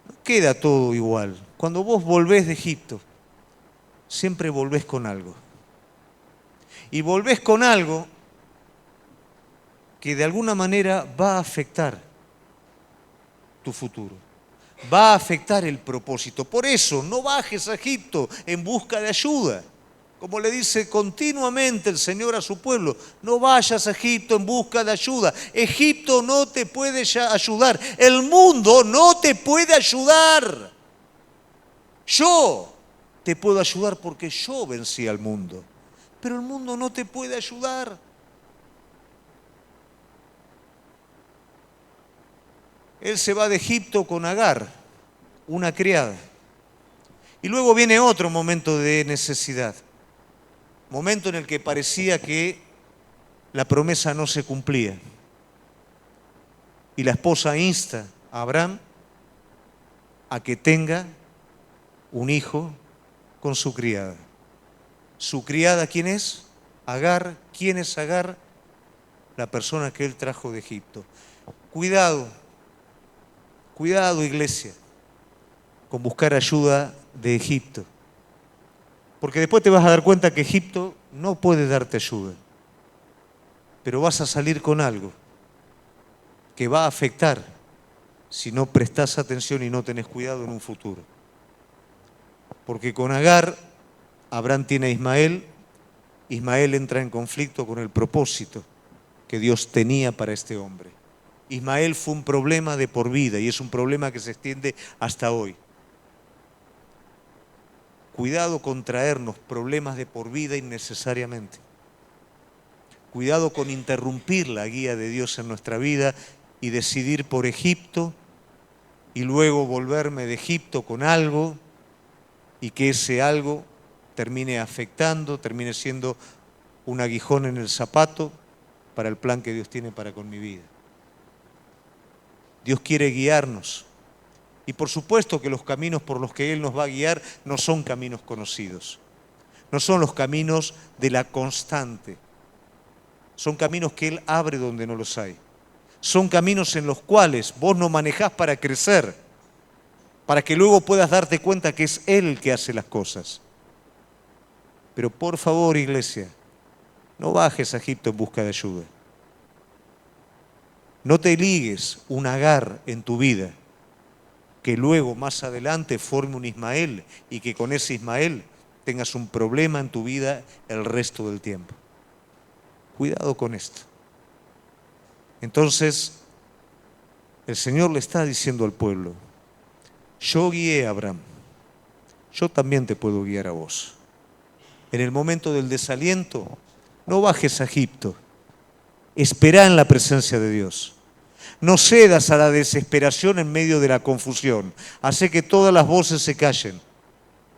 no queda todo igual. Cuando vos volvés de Egipto, siempre volvés con algo. Y volvés con algo que de alguna manera va a afectar tu futuro, va a afectar el propósito. Por eso, no bajes a Egipto en busca de ayuda. Como le dice continuamente el Señor a su pueblo, no vayas a Egipto en busca de ayuda. Egipto no te puede ayudar. El mundo no te puede ayudar. Yo te puedo ayudar porque yo vencí al mundo. Pero el mundo no te puede ayudar. Él se va de Egipto con Agar, una criada. Y luego viene otro momento de necesidad. Momento en el que parecía que la promesa no se cumplía. Y la esposa insta a Abraham a que tenga un hijo con su criada. ¿Su criada quién es? Agar. ¿Quién es Agar? La persona que él trajo de Egipto. Cuidado, iglesia, con buscar ayuda de Egipto. Porque después te vas a dar cuenta que Egipto no puede darte ayuda. Pero vas a salir con algo que va a afectar si no prestás atención y no tenés cuidado en un futuro. Porque con Agar, Abraham tiene a Ismael. Ismael entra en conflicto con el propósito que Dios tenía para este hombre. Ismael fue un problema de por vida y es un problema que se extiende hasta hoy. Cuidado con traernos problemas de por vida innecesariamente. Cuidado con interrumpir la guía de Dios en nuestra vida y decidir por Egipto y luego volverme de Egipto con algo y que ese algo termine afectando, termine siendo un aguijón en el zapato para el plan que Dios tiene para con mi vida. Dios quiere guiarnos. Y por supuesto que los caminos por los que Él nos va a guiar no son caminos conocidos. No son los caminos de la constante. Son caminos que Él abre donde no los hay. Son caminos en los cuales vos no manejás para crecer, para que luego puedas darte cuenta que es Él el que hace las cosas. Pero por favor, iglesia, no bajes a Egipto en busca de ayuda. No te ligues un Agar en tu vida que luego más adelante forme un Ismael y que con ese Ismael tengas un problema en tu vida el resto del tiempo. Cuidado con esto. Entonces, el Señor le está diciendo al pueblo, yo guié a Abraham, yo también te puedo guiar a vos. En el momento del desaliento, no bajes a Egipto, esperá en la presencia de Dios. No cedas a la desesperación en medio de la confusión. Hace que todas las voces se callen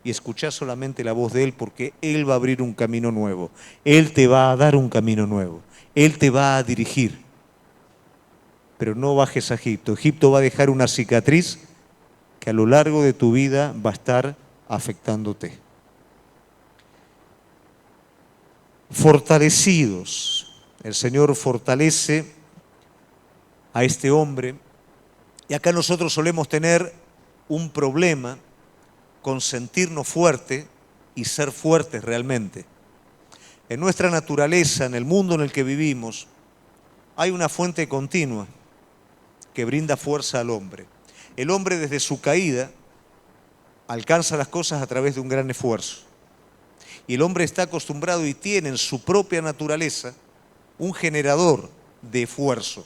y escuchá solamente la voz de Él, porque Él va a abrir un camino nuevo. Él te va a dar un camino nuevo. Él te va a dirigir. Pero no bajes a Egipto. Egipto va a dejar una cicatriz que a lo largo de tu vida va a estar afectándote. Fortalecidos. El Señor fortalece a este hombre. Y acá nosotros solemos tener un problema con sentirnos fuertes y ser fuertes realmente. En nuestra naturaleza, en el mundo en el que vivimos, hay una fuente continua que brinda fuerza al hombre. El hombre desde su caída alcanza las cosas a través de un gran esfuerzo. Y el hombre está acostumbrado y tiene en su propia naturaleza un generador de esfuerzo.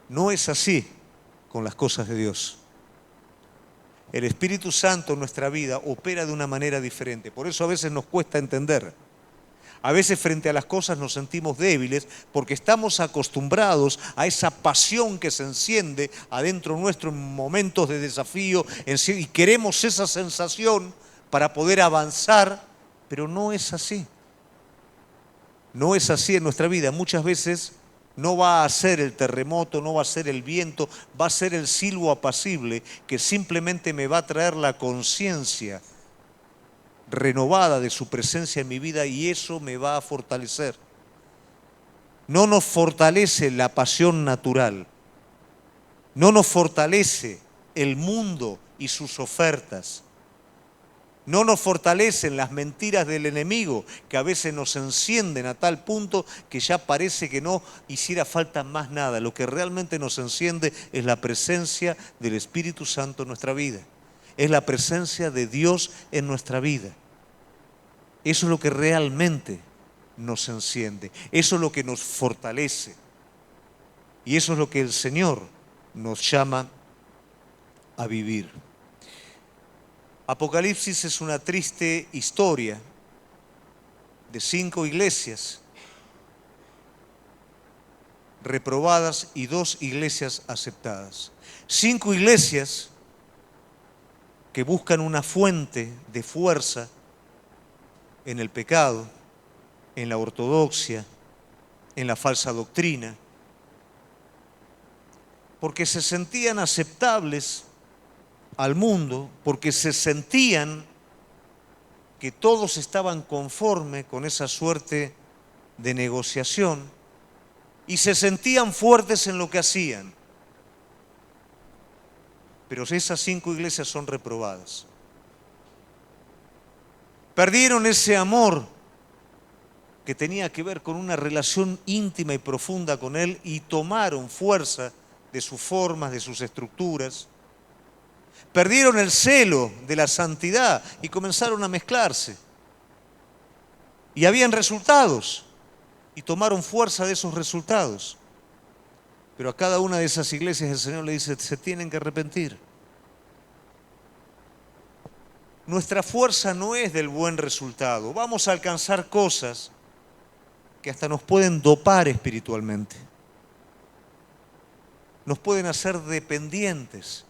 No es así con las cosas de Dios. El Espíritu Santo en nuestra vida opera de una manera diferente. Por eso a veces nos cuesta entender. A veces frente a las cosas nos sentimos débiles porque estamos acostumbrados a esa pasión que se enciende adentro nuestro en momentos de desafío y queremos esa sensación para poder avanzar, pero no es así. No es así en nuestra vida. Muchas veces no va a ser el terremoto, no va a ser el viento, va a ser el silbo apacible que simplemente me va a traer la conciencia renovada de su presencia en mi vida y eso me va a fortalecer. No nos fortalece la pasión natural, no nos fortalece el mundo y sus ofertas, no nos fortalecen las mentiras del enemigo que a veces nos encienden a tal punto que ya parece que no hiciera falta más nada. Lo que realmente nos enciende es la presencia del Espíritu Santo en nuestra vida, es la presencia de Dios en nuestra vida. Eso es lo que realmente nos enciende, eso es lo que nos fortalece y eso es lo que el Señor nos llama a vivir. Apocalipsis es una triste historia de 5 iglesias reprobadas y 2 iglesias aceptadas. 5 iglesias que buscan una fuente de fuerza en el pecado, en la ortodoxia, en la falsa doctrina, porque se sentían aceptables al mundo, porque se sentían que todos estaban conformes con esa suerte de negociación y se sentían fuertes en lo que hacían. Pero esas 5 iglesias son reprobadas. Perdieron ese amor que tenía que ver con una relación íntima y profunda con Él y tomaron fuerza de sus formas, de sus estructuras. Perdieron el celo de la santidad y comenzaron a mezclarse. Y habían resultados y tomaron fuerza de esos resultados. Pero a cada una de esas iglesias el Señor le dice, se tienen que arrepentir. Nuestra fuerza no es del buen resultado. Vamos a alcanzar cosas que hasta nos pueden dopar espiritualmente. Nos pueden hacer dependientes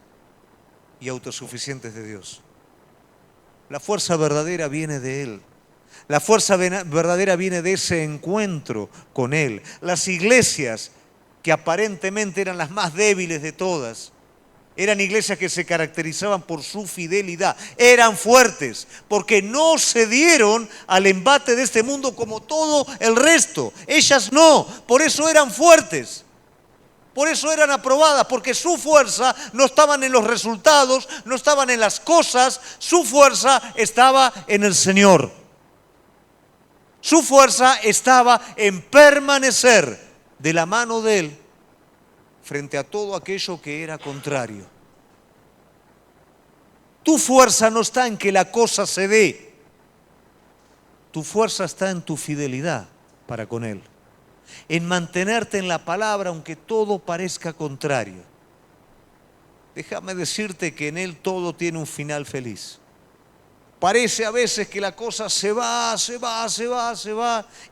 y autosuficientes de Dios. La fuerza verdadera viene de Él. La fuerza verdadera viene de ese encuentro con Él. Las iglesias que aparentemente eran las más débiles de todas, eran iglesias que se caracterizaban por su fidelidad. Eran fuertes porque no cedieron al embate de este mundo como todo el resto. Ellas no, por eso eran fuertes. Por eso eran aprobadas, porque su fuerza no estaba en los resultados, no estaban en las cosas, su fuerza estaba en el Señor. Su fuerza estaba en permanecer de la mano de Él frente a todo aquello que era contrario. Tu fuerza no está en que la cosa se dé. Tu fuerza está en tu fidelidad para con Él. en mantenerte en la palabra aunque todo parezca contrario. Déjame decirte que en Él todo tiene un final feliz. Parece a veces que la cosa se va,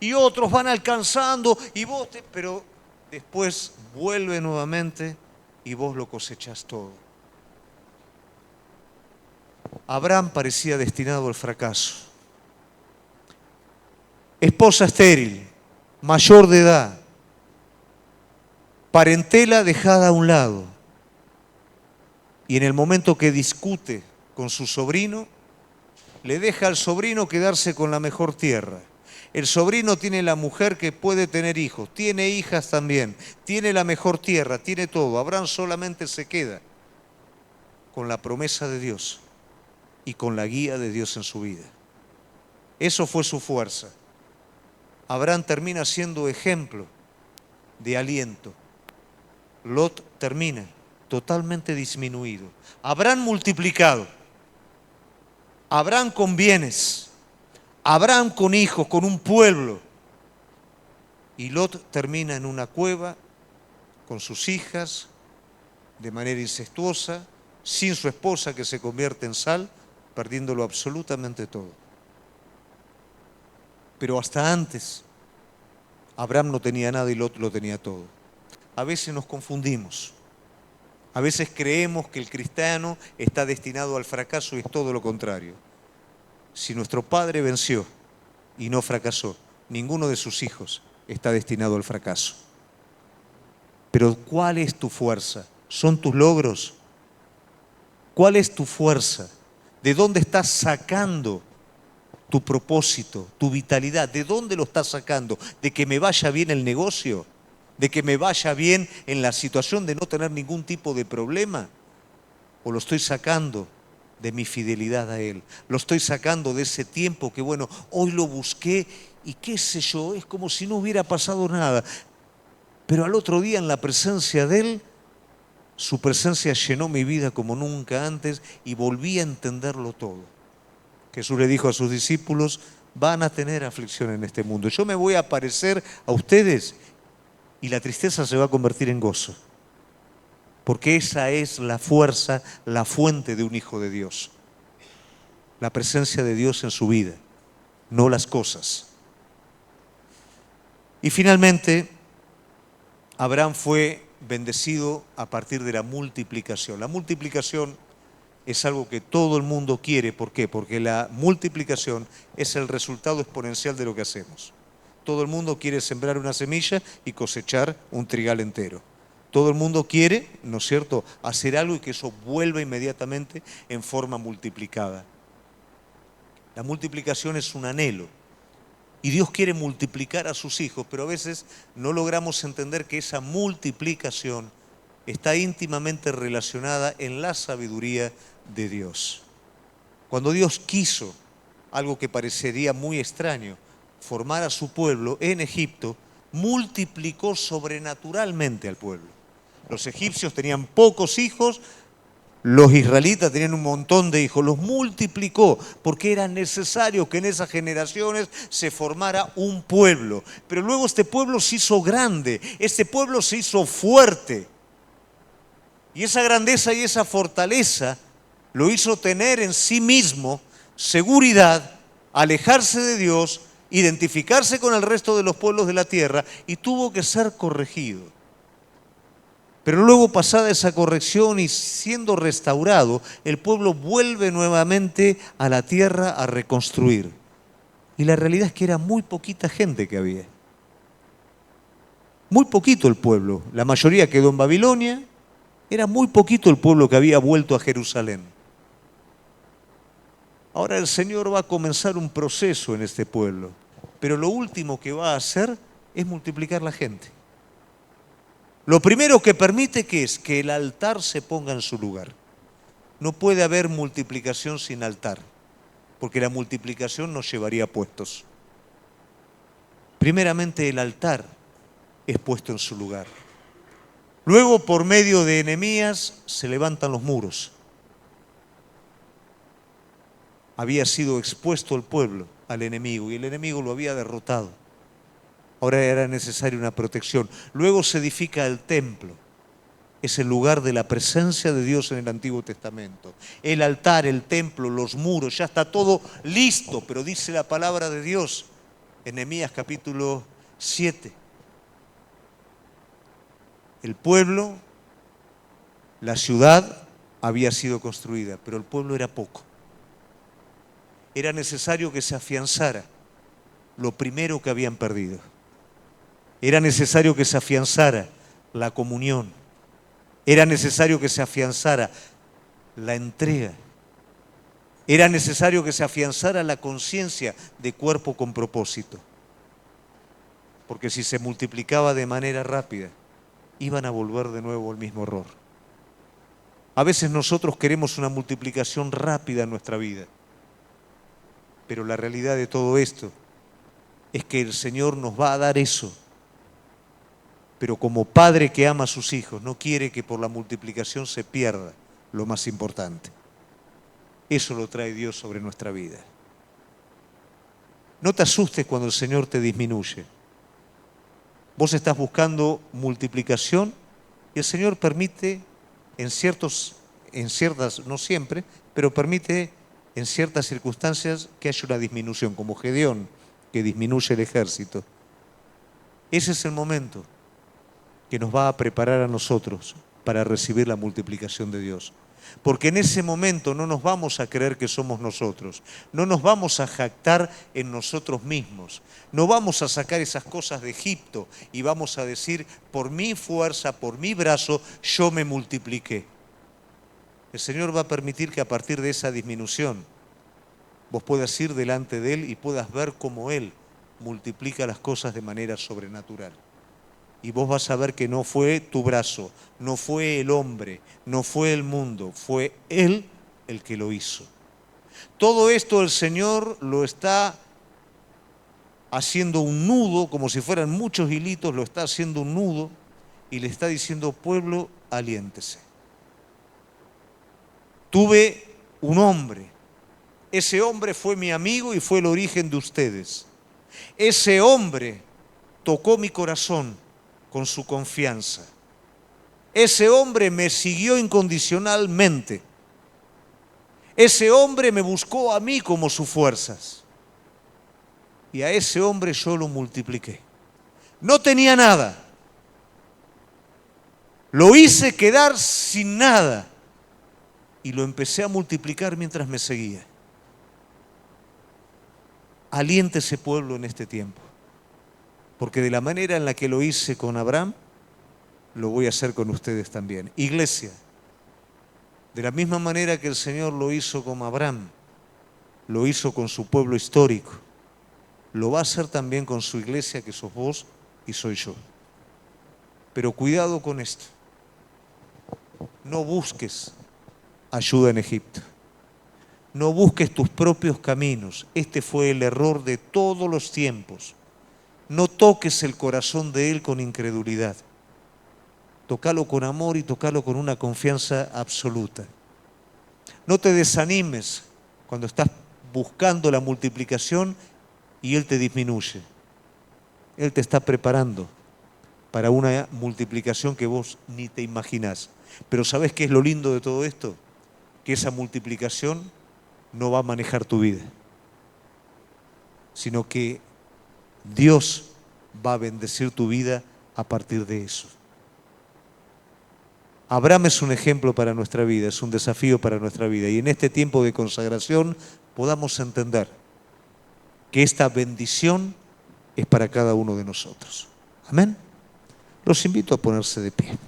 y otros van alcanzando, pero después vuelve nuevamente y vos lo cosechás todo. Abraham parecía destinado al fracaso. Esposa estéril, mayor de edad, parentela dejada a un lado. Y en el momento que discute con su sobrino, le deja al sobrino quedarse con la mejor tierra. El sobrino tiene la mujer que puede tener hijos, tiene hijas también, tiene la mejor tierra, tiene todo. Abraham solamente se queda con la promesa de Dios y con la guía de Dios en su vida. Eso fue su fuerza. Abraham termina siendo ejemplo de aliento. Lot termina totalmente disminuido. Abraham multiplicado. Abraham con bienes. Abraham con hijos, con un pueblo. Y Lot termina en una cueva con sus hijas, de manera incestuosa, sin su esposa que se convierte en sal, perdiéndolo absolutamente todo. Pero hasta antes, Abraham no tenía nada y Lot lo tenía todo. A veces nos confundimos. A veces creemos que el cristiano está destinado al fracaso y es todo lo contrario. Si nuestro padre venció y no fracasó, ninguno de sus hijos está destinado al fracaso. Pero ¿cuál es tu fuerza? ¿Son tus logros? ¿Cuál es tu fuerza? ¿De dónde estás sacando tu propósito, tu vitalidad? ¿De dónde lo estás sacando? ¿De que me vaya bien el negocio? ¿De que me vaya bien en la situación de no tener ningún tipo de problema? ¿O lo estoy sacando de mi fidelidad a Él? Lo estoy sacando de ese tiempo que, bueno, hoy lo busqué y qué sé yo, es como si no hubiera pasado nada. Pero al otro día en la presencia de Él, su presencia llenó mi vida como nunca antes y volví a entenderlo todo. Jesús le dijo a sus discípulos, van a tener aflicción en este mundo. Yo me voy a parecer a ustedes y la tristeza se va a convertir en gozo. Porque esa es la fuerza, la fuente de un hijo de Dios. La presencia de Dios en su vida, no las cosas. Y finalmente, Abraham fue bendecido a partir de la multiplicación. La multiplicación es algo que todo el mundo quiere. ¿Por qué? Porque la multiplicación es el resultado exponencial de lo que hacemos. Todo el mundo quiere sembrar una semilla y cosechar un trigal entero. Todo el mundo quiere, ¿no es cierto?, hacer algo y que eso vuelva inmediatamente en forma multiplicada. La multiplicación es un anhelo. Y Dios quiere multiplicar a sus hijos, pero a veces no logramos entender que esa multiplicación está íntimamente relacionada en la sabiduría de Dios. Cuando Dios quiso, algo que parecería muy extraño, formar a su pueblo en Egipto, multiplicó sobrenaturalmente al pueblo. Los egipcios tenían pocos hijos, los israelitas tenían un montón de hijos, los multiplicó porque era necesario que en esas generaciones se formara un pueblo. Pero luego este pueblo se hizo grande, este pueblo se hizo fuerte. Y esa grandeza y esa fortaleza lo hizo tener en sí mismo seguridad, alejarse de Dios, identificarse con el resto de los pueblos de la tierra y tuvo que ser corregido. Pero luego, pasada esa corrección y siendo restaurado, el pueblo vuelve nuevamente a la tierra a reconstruir. Y la realidad es que era muy poquita gente que había. Muy poquito el pueblo. La mayoría quedó en Babilonia. Era muy poquito el pueblo que había vuelto a Jerusalén. Ahora el Señor va a comenzar un proceso en este pueblo. Pero lo último que va a hacer es multiplicar la gente. Lo primero que permite que es que el altar se ponga en su lugar. No puede haber multiplicación sin altar, porque la multiplicación nos llevaría a puestos. Primeramente el altar es puesto en su lugar. Luego, por medio de Nehemías, se levantan los muros. Había sido expuesto el pueblo al enemigo y el enemigo lo había derrotado. Ahora era necesaria una protección. Luego se edifica el templo. Es el lugar de la presencia de Dios en el Antiguo Testamento. El altar, el templo, los muros, ya está todo listo, pero dice la palabra de Dios en Nehemías capítulo 7. El pueblo, la ciudad había sido construida, pero el pueblo era poco. Era necesario que se afianzara lo primero que habían perdido. Era necesario que se afianzara la comunión. Era necesario que se afianzara la entrega. Era necesario que se afianzara la conciencia de cuerpo con propósito. Porque si se multiplicaba de manera rápida, iban a volver de nuevo al mismo error. A veces nosotros queremos una multiplicación rápida en nuestra vida. Pero la realidad de todo esto es que el Señor nos va a dar eso. Pero como padre que ama a sus hijos, no quiere que por la multiplicación se pierda lo más importante. Eso lo trae Dios sobre nuestra vida. No te asustes cuando el Señor te disminuye. Vos estás buscando multiplicación y el Señor permite en ciertas, no siempre, pero permite en ciertas circunstancias que haya una disminución, como Gedeón, que disminuye el ejército. Ese es el momento que nos va a preparar a nosotros para recibir la multiplicación de Dios. Porque en ese momento no nos vamos a creer que somos nosotros, no nos vamos a jactar en nosotros mismos, no vamos a sacar esas cosas de Egipto y vamos a decir, por mi fuerza, por mi brazo, yo me multipliqué. El Señor va a permitir que a partir de esa disminución vos puedas ir delante de Él y puedas ver cómo Él multiplica las cosas de manera sobrenatural. Y vos vas a ver que no fue tu brazo, no fue el hombre, no fue el mundo, fue Él el que lo hizo. Todo esto el Señor lo está haciendo un nudo, como si fueran muchos hilitos, lo está haciendo un nudo y le está diciendo, pueblo, aliéntese. Tuve un hombre, ese hombre fue mi amigo y fue el origen de ustedes. Ese hombre tocó mi corazón con su confianza. Ese hombre me siguió incondicionalmente. Ese hombre me buscó a mí como sus fuerzas. Y a ese hombre yo lo multipliqué. No tenía nada. Lo hice quedar sin nada. Y lo empecé a multiplicar mientras me seguía. Aliéntese, pueblo, en este tiempo. Porque de la manera en la que lo hice con Abraham, lo voy a hacer con ustedes también. Iglesia, de la misma manera que el Señor lo hizo con Abraham, lo hizo con su pueblo histórico, lo va a hacer también con su iglesia, que sos vos y soy yo. Pero cuidado con esto. No busques ayuda en Egipto. No busques tus propios caminos. Este fue el error de todos los tiempos. No toques el corazón de Él con incredulidad. Tócalo con amor y tócalo con una confianza absoluta. No te desanimes cuando estás buscando la multiplicación y Él te disminuye. Él te está preparando para una multiplicación que vos ni te imaginás. Pero ¿sabés qué es lo lindo de todo esto? Que esa multiplicación no va a manejar tu vida, sino que Dios va a bendecir tu vida a partir de eso. Abraham es un ejemplo para nuestra vida, es un desafío para nuestra vida. Y en este tiempo de consagración podamos entender que esta bendición es para cada uno de nosotros. Amén. Los invito a ponerse de pie.